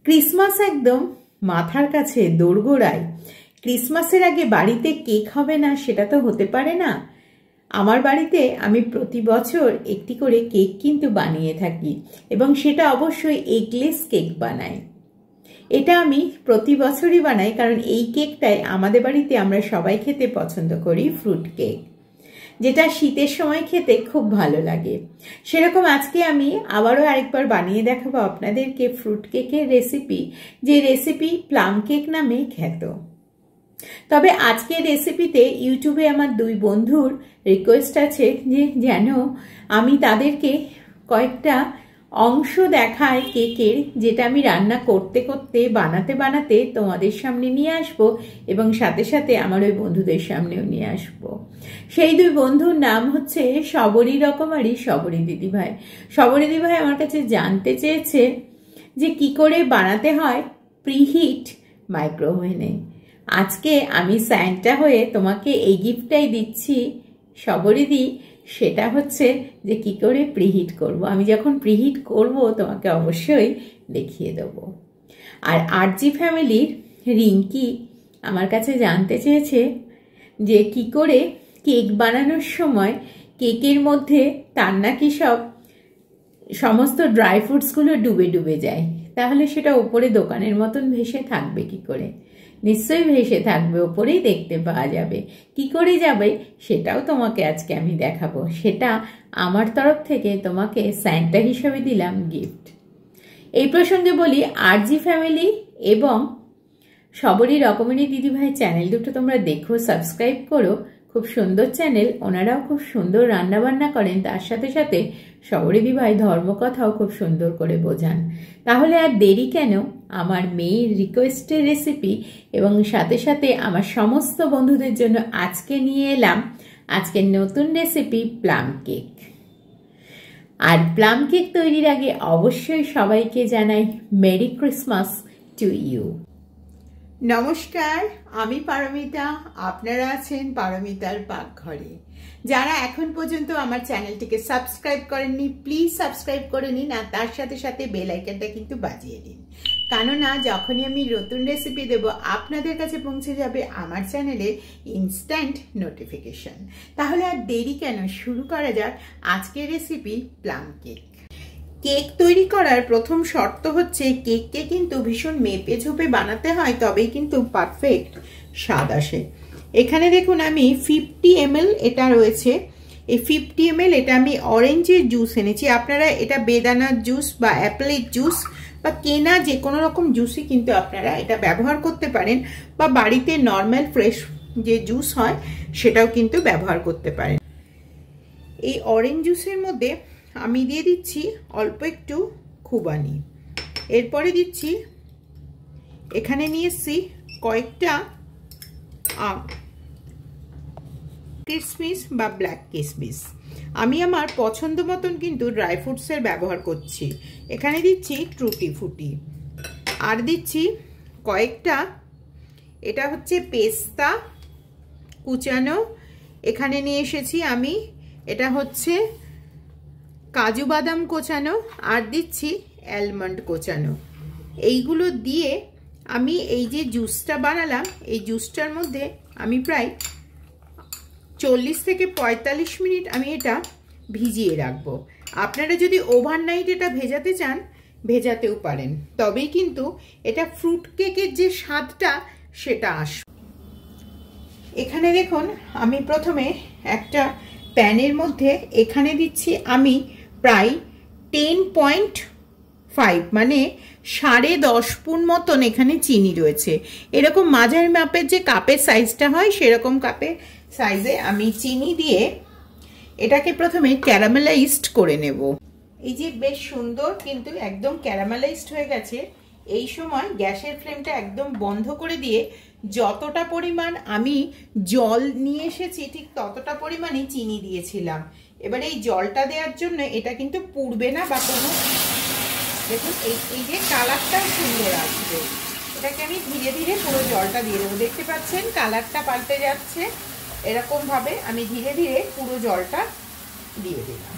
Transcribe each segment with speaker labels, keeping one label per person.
Speaker 1: Christmas একদম মাথার কাছে দোরগোড়ায়। ক্রিসমাসের আগে বাড়িতে কেক হবে না সেটা তো হতে পারে না। আমার বাড়িতে আমি প্রতি বছর একটি করে কেক কিন্তু বানিয়ে থাকি এবং সেটা অবশ্যই এগলেস কেক বানাই। এটা আমি প্রতি বছরই বানাই কারণ এই কেকটাই আমাদের বাড়িতে আমরা সবাই খেতে পছন্দ করি, ফ্রুট কেক, যেটা শীতের সময় খেতে খুব ভালো লাগে। সেরকম আজকে আমি আবারও আরেকবার বানিয়ে দেখাবো আপনাদেরকে ফ্রুট কেকের রেসিপি, যে রেসিপি প্লাম কেক নামে খ্যাত। তবে আজকের রেসিপিতে ইউটিউবে আমার দুই বন্ধুর রিকোয়েস্ট আছে যে যেন আমি তাদেরকে কয়েকটা অংশ দেখায় কেকের, যেটা আমি রান্না করতে করতে বানাতে বানাতে তোমাদের সামনে নিয়ে আসবো এবং সাথে সাথে আমার ওই বন্ধুদের সামনেও নিয়ে আসবো। সেই দুই বন্ধুর নাম হচ্ছে সবরী রকমারি, সবরী দিদিভাই। সবরী দিদিভাই আমার কাছে জানতে চেয়েছে যে কি করে বানাতে হয় প্রিহিট মাইক্রোওভেনে। আজকে আমি সায়েন্টা হয়ে তোমাকে এই গিফটটাই দিচ্ছি সবরীদি, সেটা হচ্ছে যে কি করে প্রিহিট করব। আমি যখন প্রিহিট করব তোমাকে অবশ্যই দেখিয়ে দেব। আর আরজি ফ্যামিলির রিঙ্কি আমার কাছে জানতে চেয়েছে যে কি করে কেক বানানোর সময় কেকের মধ্যে তার নাকি সমস্ত ড্রাই ফ্রুটসগুলো ডুবে ডুবে যায়, তাহলে সেটা ওপরে দোকানের মতন ভেসে থাকবে কি করে? নিশ্চয়ই ভেসে থাকবে, ওপরেই দেখতে পাওয়া যাবে। কি করে যাবে সেটাও তোমাকে আজকে আমি দেখাবো। সেটা আমার তরফ থেকে তোমাকে সান্টা হিসেবে দিলাম গিফট। এই প্রসঙ্গে বলি, আরজি ফ্যামিলি এবং সবরী রকমারি দিদিভাই চ্যানেল দুটো তোমরা দেখো, সাবস্ক্রাইব করো। খুব সুন্দর চ্যানেল, ওনারাও খুব সুন্দর রান্নাবান্না করেন, তার সাথে সাথে সবরী দিদিভাই ধর্মকথাও খুব সুন্দর করে বোঝান। তাহলে আর দেরি কেন, আমার মেয়ের রিকোয়েস্টের রেসিপি এবং সাথে সাথে আমার সমস্ত বন্ধুদের জন্য আজকে নিয়ে এলাম আজকের নতুন রেসিপি প্লাম কেক। আর প্লাম কেক তৈরির আগে অবশ্যই সবাইকে জানাই মেরি ক্রিসমাস টু ইউ। নমস্কার, আমি পারমিতা, আপনারা আছেন পারমিতার পাকঘরে। যারা এখন পর্যন্ত আমার চ্যানেলটিকে সাবস্ক্রাইব করেননি প্লিজ সাবস্ক্রাইব করে নিন, আর তার সাথে সাথে বেল আইকনটা কিন্তু বাজিয়ে দিন, কেননা যখনই আমি নতুন রেসিপি দেব আপনাদের কাছে পৌঁছে যাবে আমার চ্যানেলে ইনস্ট্যান্ট নোটিফিকেশন। তাহলে আর দেরি কেন, শুরু করা যাক আজকের রেসিপি প্লাম কেক। কেক তৈরি করার প্রথম শর্ত হচ্ছে কেককে কিন্তু ভীষণ মেপে ঝুপে বানাতে হয়, তবেই কিন্তু পারফেক্ট স্বাদ আসে। এখানে দেখুন আমি 50 ml এটা রয়েছে। এই 50 ml এটা আমি অরেঞ্জের জুস এনেছি। আপনারা এটা বেদানার জুস বা অ্যাপেলের জুস বা কেনা যে কোনো রকম জুসই কিন্তু আপনারা এটা ব্যবহার করতে পারেন, বা বাড়িতে নর্মাল ফ্রেশ যে জুস হয় সেটাও কিন্তু ব্যবহার করতে পারেন। এই অরেঞ্জ জুসের মধ্যে আমি দিয়ে দিচ্ছি অল্প একটু খুবানি, এরপরে দিচ্ছি এখানে নিয়ে এসছি কয়েকটা কিশমিশ বা ব্ল্যাক কিশমিশ। আমি আমার পছন্দ মতন কিন্তু ড্রাই ফ্রুটসের ব্যবহার করছি। এখানে দিচ্ছি টুটি ফুটি, আর দিচ্ছি কয়েকটা, এটা হচ্ছে পেস্তা কুচানো, এখানে নিয়ে এসেছি আমি, এটা হচ্ছে কাজু বাদাম কোচানো, আর দিচ্ছি অ্যালমন্ড কোচানো। এইগুলো দিয়ে আমি এই যে জুসটা বানালাম এই জুসটার মধ্যে আমি প্রায় 40 থেকে 45 মিনিট আমি এটা ভিজিয়ে রাখবো। আপনারা যদি ওভারনাইট এটা ভেজাতে চান ভেজাতেও পারেন, তবেই কিন্তু এটা ফ্রুট কেকের যে স্বাদটা সেটা আসবে। এখানে দেখুন আমি প্রথমে একটা প্যানের মধ্যে এখানে দিচ্ছি আমি প্রায় 10.5 মানে 10.5 স্পুন মতন এখানে চিনি রয়েছে। এরকম মাঝারি মাপের যে কাপের সাইজটা হয় সেরকম কাপের সাইজে আমি চিনি দিয়ে এটাকে প্রথমে ক্যারামেলাইজড করে নেব। এই যে বেশ সুন্দর কিন্তু একদম ক্যারামেলাইজড হয়ে গেছে। এই সময় গ্যাসের ফ্লেমটা একদম বন্ধ করে দিয়ে যতটা পরিমাণ আমি জল নিয়ে এসেছি ঠিক ততটা পরিমাণে চিনি দিয়েছিলাম। এবার এই জলটা দেওয়ার জন্য এটা কিন্তু পুড়বে না বা কোনো, দেখুন এই যে কালারটাও সুন্দর আসবে। এটাকে আমি ধীরে ধীরে পুরো জলটা দিয়ে দেবো। দেখতে পাচ্ছেন কালারটা পাল্টে যাচ্ছে, এরকম ভাবে আমি ধীরে ধীরে পুরো জলটা দিয়ে দিলাম।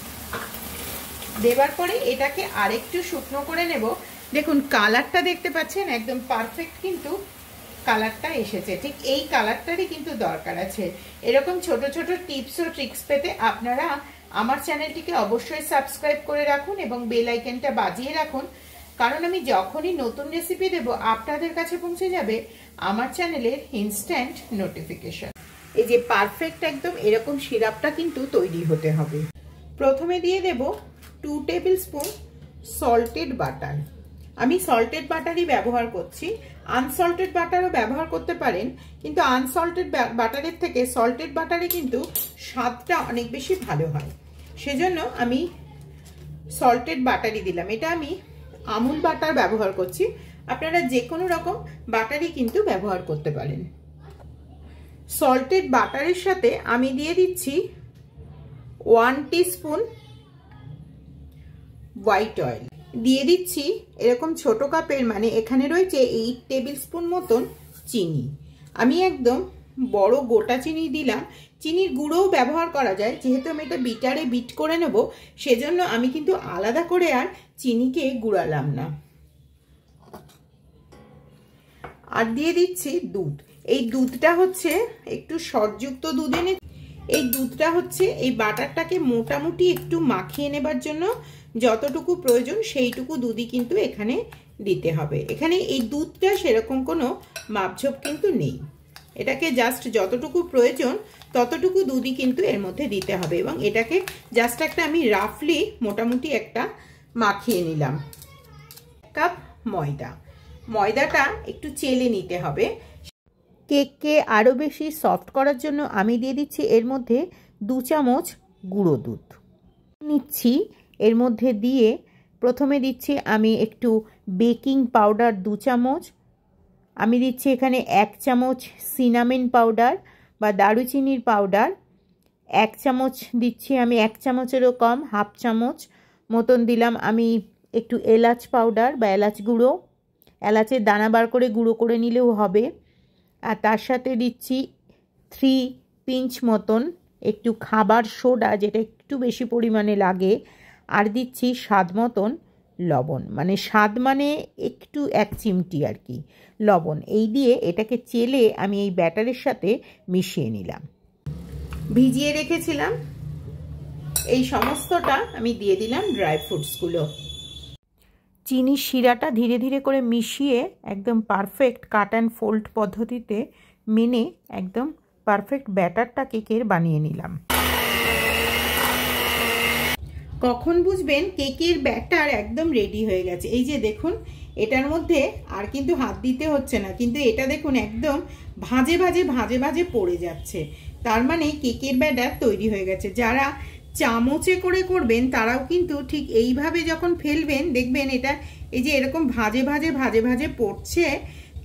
Speaker 1: দেবার পরে এটাকে আরেকটু শুকনো করে নেব, দেখুন কালারটা দেখতে পাচ্ছেন, একদম পারফেক্ট কিন্তু কালারটা এসেছে। ঠিক এই কালারটারই কিন্তু দরকার আছে। এরকম ছোট ছোট টিপস ও ট্রিক্স পেতে আপনারা আমার চ্যানেলটিকে অবশ্যই সাবস্ক্রাইব করে রাখুন এবং বেল আইকনটা বাজিয়ে রাখুন, কারণ আমি যখনই নতুন রেসিপি দেব আপনাদের কাছে পৌঁছে যাবে আমার চ্যানেলের ইনস্ট্যান্ট নোটিফিকেশন। এই যে পারফেক্ট একদম এরকম সিরাপটা কিন্তু তৈরি হতে হবে। প্রথমে দিয়ে দেব 2 টেবিল স্পুন সল্টেড বাটার। আমি সল্টেড বাটারই ব্যবহার করছি, আনসল্টেড বাটারও ব্যবহার করতে পারেন, কিন্তু আনসল্টেড বাটারের থেকে সল্টেড বাটারে কিন্তু স্বাদটা অনেক বেশি ভালো হয়, সেজন্য আমি সল্টেড বাটারই দিলাম। এটা আমি আমুল বাটার ব্যবহার করছি, আপনারা যে কোনো রকম বাটারই কিন্তু ব্যবহার করতে পারেন। সল্টেড বাটারের সাথে আমি দিয়ে দিচ্ছি 1 টিস্পুন হোয়াইট অয়েল, দিয়ে দিচ্ছি এরকম ছোট কাপের, মানে এখানে রয়েছে 8 টেবিল স্পুন মতন চিনি। আমি একদম বড় গোটা চিনি দিলাম, চিনির গুঁড়োও ব্যবহার করা যায়, যেহেতু আমি এটা বিটারে বিট করে নেব সেজন্য আমি কিন্তু আলাদা করে আর চিনিকে গুঁড়ালাম না। আর দিয়ে দিচ্ছি দুধ। এই দুধটা হচ্ছে একটু সরযুক্ত দুধ এনে, এই দুধটা হচ্ছে এই বাটারটাকে মোটামুটি একটু মাখিয়ে নেবার জন্য যতটুকু প্রয়োজন সেইটুকু দুধই কিন্তু এখানে দিতে হবে। এখানে এই দুধটা সেরকম কোনো মাপঝোপ কিন্তু নেই, এটাকে জাস্ট যতটুকু প্রয়োজন ততটুকু দুধই কিন্তু এর মধ্যে দিতে হবে এবং এটাকে জাস্ট একটা আমি রাফলি মোটামুটি একটা মাখিয়ে নিলাম। 1 কাপ ময়দা, ময়দাটা একটু চেলে নিতে হবে। কেককে আরও বেশি সফট করার জন্য আমি দিয়ে দিচ্ছি এর মধ্যে 2 চামচ গুঁড়ো দুধ নিচ্ছি। এর মধ্যে দিয়ে প্রথমে দিচ্ছি আমি একটু বেকিং পাউডার 2 চামচ, আমি দিচ্ছি এখানে 1 চামচ সিনামেন পাউডার বা দারুচিনির পাউডার, 1 চামচ দিচ্ছি আমি, 1 চামচেরও কম, হাফ চামচ মতন দিলাম আমি একটু এলাচ পাউডার বা এলাচ গুঁড়ো, এলাচের দানা বার করে গুঁড়ো করে নিলেও হবে। আর তার সাথে দিচ্ছি 3 পিঞ্চ মতন একটু খাবার সোডা, যেটা একটু বেশি পরিমাণে লাগে, আর দিচ্ছি স্বাদ মতন লবণ, মানে স্বাদ মানে একটু 1 চিমটি আর কি লবণ। এই দিয়ে এটাকে চেলে আমি এই ব্যাটারের সাথে মিশিয়ে নিলাম। ভিজিয়ে রেখেছিলাম এই সমস্তটা আমি দিয়ে দিলাম ড্রাই ফ্রুটসগুলো। চিনির শিরাটা ধীরে ধীরে করে মিশিয়ে একদম পারফেক্ট কাট অ্যান্ড ফোল্ড পদ্ধতিতে মেনে একদম পারফেক্ট ব্যাটারটা কেকের বানিয়ে নিলাম। কখন বুঝবেন কেকের ব্যাটার একদম রেডি হয়ে গেছে? এই যে দেখুন, এটার মধ্যে আর কিন্তু হাত দিতে হচ্ছে না, কিন্তু এটা দেখুন একদম ভাজে ভাজে ভাজে ভাজে পড়ে যাচ্ছে, তার মানে কেকের ব্যাটার তৈরি হয়ে গেছে। যারা চামচে করে করবেন তারাও কিন্তু ঠিক এইভাবে যখন ফেলবেন দেখবেন এটা এই যে এরকম ভাজে ভাজে ভাজে ভাজে পড়ছে,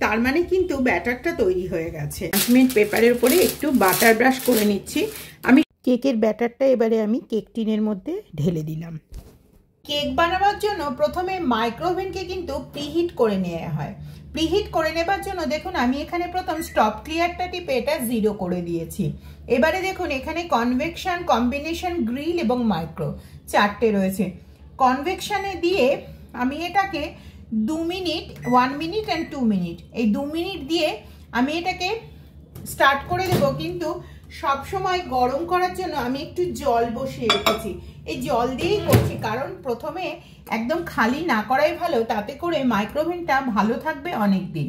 Speaker 1: তার মানে কিন্তু ব্যাটারটা তৈরি হয়ে গেছে। পার্চমেন্ট পেপারের উপরে একটু বাটার ব্রাশ করে নিচ্ছি। আমি কেকের ব্যাটারটা এবারে আমি কেক টিনের মধ্যে ঢেলে দিলাম। কেক বানাবার জন্য প্রথমে মাইক্রোওভেনকে কিন্তু প্রিহিট করে নেওয়া হয়। প্রিহিট করে নেবার জন্য দেখুন আমি এখানে প্রথম স্টপ ক্লিয়ারটা টিপে এটা 0 করে দিয়েছি। এবারে দেখুন এখানে কনভেকশন, কম্বিনেশন, গ্রিল এবং মাইক্রো 4টে রয়েছে। কনভেকশনে দিয়ে আমি এটাকে 2 মিনিট, 1 মিনিট অ্যান্ড 2 মিনিট, এই 2 মিনিট দিয়ে আমি এটাকে স্টার্ট করে দেব। কিন্তু সব সময় গরম করার জন্য আমি একটু জল বসিয়ে রেখেছি, এই জল দিয়েই করছি, কারণ প্রথমে একদম খালি না করাই ভালো, তাতে করে মাইক্রোওভেনটা ভালো থাকবে অনেক দিন।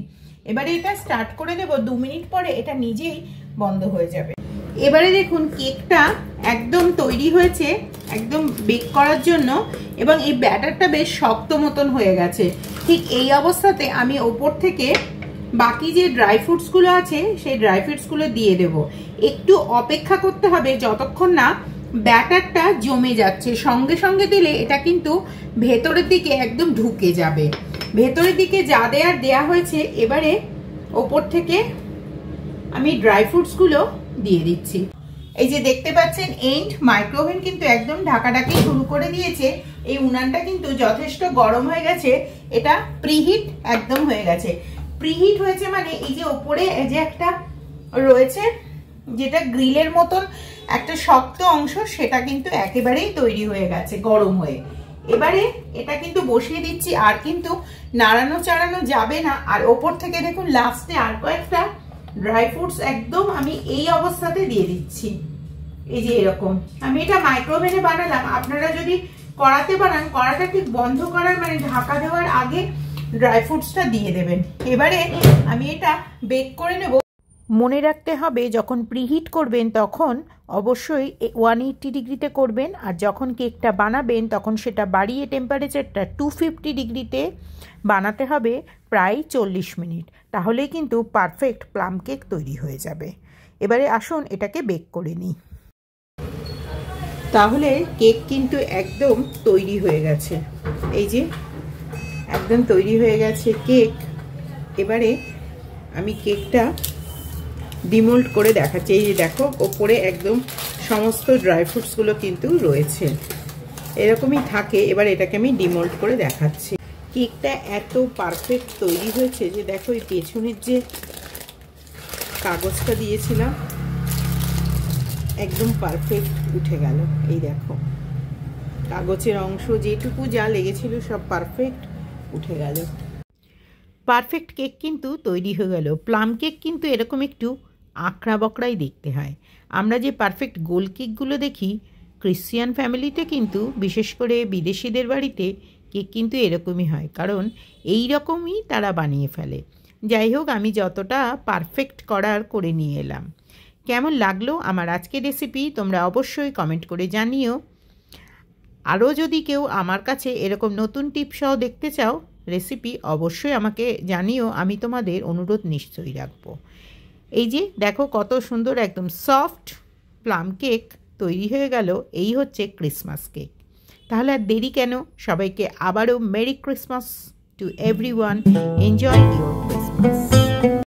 Speaker 1: এবারে এটা স্টার্ট করে দেব, 2 মিনিট পরে এটা নিজেই বন্ধ হয়ে যাবে। এবারে দেখুন কেকটা একদম তৈরি হয়েছে একদম বেক করার জন্য, এবং এই ব্যাটারটা বেশ শক্ত মতন হয়ে গেছে। ঠিক এই অবস্থাতে আমি ওপর থেকে বাকি যে ড্রাই ফ্রুটসগুলো আছে সেই ড্রাই ফ্রুটসগুলো দিয়ে দেব। একটু অপেক্ষা করতে হবে যতক্ষণ না ব্যাটারটা জমে যাচ্ছে, সঙ্গে সঙ্গে দিলে এটা কিন্তু ভেতরের দিকে একদম ঢুকে যাবে। ভেতরের দিকে যা দেয়া হয়েছে, এবারে ওপর থেকে আমি ড্রাই ফ্রুটসগুলো দিয়ে দিচ্ছি। এই যে দেখতে পাচ্ছেন এন্ড মাইক্রোওভেন কিন্তু একদম ঢাকাঢাকি শুরু করে দিয়েছে। এই উনানটা কিন্তু যথেষ্ট গরম হয়ে গেছে, এটা প্রিহিট একদম হয়ে গেছে। প্রিহিট হয়েছে মানে এই যে ওপরে যে একটা রয়েছে যেটা গ্রিলের মতন একটা শক্ত অংশ, সেটা কিন্তু একেবারেই তৈরি হয়ে গেছে গরম হয়ে। এবারে এটা কিন্তু বসিয়ে দিচ্ছি, আর কিন্তু নাড়ানো চাড়ানো যাবে না। আর ওপর থেকে দেখুন লাস্টে আর কয়েকটা ড্রাই ফ্রুটস একদম আমি এই অবস্থাতে দিয়ে দিচ্ছি, এই যে এরকম। আমি এটা মাইক্রোওভেনে বানালাম, আপনারা যদি কড়াতে বানান কড়াটা ঠিক বন্ধ করার মানে ঢাকা দেওয়ার আগে ড্রাই ফ্রুটসটা দিয়ে দেবেন। এবারে আমি এটা বেক করে নেব। মনে রাখতে হবে যখন প্রিহিট করবেন তখন অবশ্যই 180 ডিগ্রিতে করবেন, আর যখন কেকটা বানাবেন তখন সেটা বাড়িয়ে টেম্পারেচারটা 250 ডিগ্রিতে বানাতে হবে প্রায় 40 মিনিট, তাহলেই কিন্তু পারফেক্ট প্লাম কেক তৈরি হয়ে যাবে। এবারে আসুন এটাকে বেক করে নিই। তাহলে কেক কিন্তু একদম তৈরি হয়ে গেছে, এই যে একদম তৈরি হয়ে গেছে কেক। এবারে আমি কেকটা ডিমোল্ড করে দেখাচ্ছি, এই যে দেখো ওপরে একদম সমস্ত ড্রাই ফ্রুটসগুলো কিন্তু রয়েছে, এরকমই থাকে। এবার এটাকে আমি ডিমোল্ড করে দেখাচ্ছি। কেকটা এত পারফেক্ট তৈরি হয়েছে যে দেখো এই পেছনের যে কাগজটা দিয়েছিলাম একদম পারফেক্ট উঠে গেল, এই দেখো কাগজের অংশ যেটুকু যা লেগেছিল সব পারফেক্ট উঠে গেল। পারফেক্ট কেক কিন্তু তৈরি হয়ে গেল। প্লাম কেক কিন্তু এরকম একটু আঁকড়া বকড়াই দেখতে হয়। আমরা যে পারফেক্ট গোল কেকগুলো দেখি ক্রিশ্চিয়ান ফ্যামিলিতে, কিন্তু বিশেষ করে বিদেশিদের বাড়িতে কেক কিন্তু এরকমই হয়, কারণ এই রকমই তারা বানিয়ে ফেলে। যাই হোক, আমি যতটা পারফেক্ট করার করে নিয়ে এলাম। কেমন লাগলো আমার আজকের রেসিপি তোমরা অবশ্যই কমেন্ট করে জানিও। আরও যদি কেউ আমার কাছে এরকম নতুন টিপসও দেখতে চাও রেসিপি, অবশ্যই আমাকে জানিও, আমি তোমাদের অনুরোধ নিশ্চয়ই রাখবো। এই যে দেখো কত সুন্দর একদম সফট প্লাম কেক তৈরি হয়ে গেল। এই হচ্ছে ক্রিসমাস কেক। তাহলে আর দেরি কেন, সবাইকে আবারও merry Christmas to everyone. Enjoy your Christmas.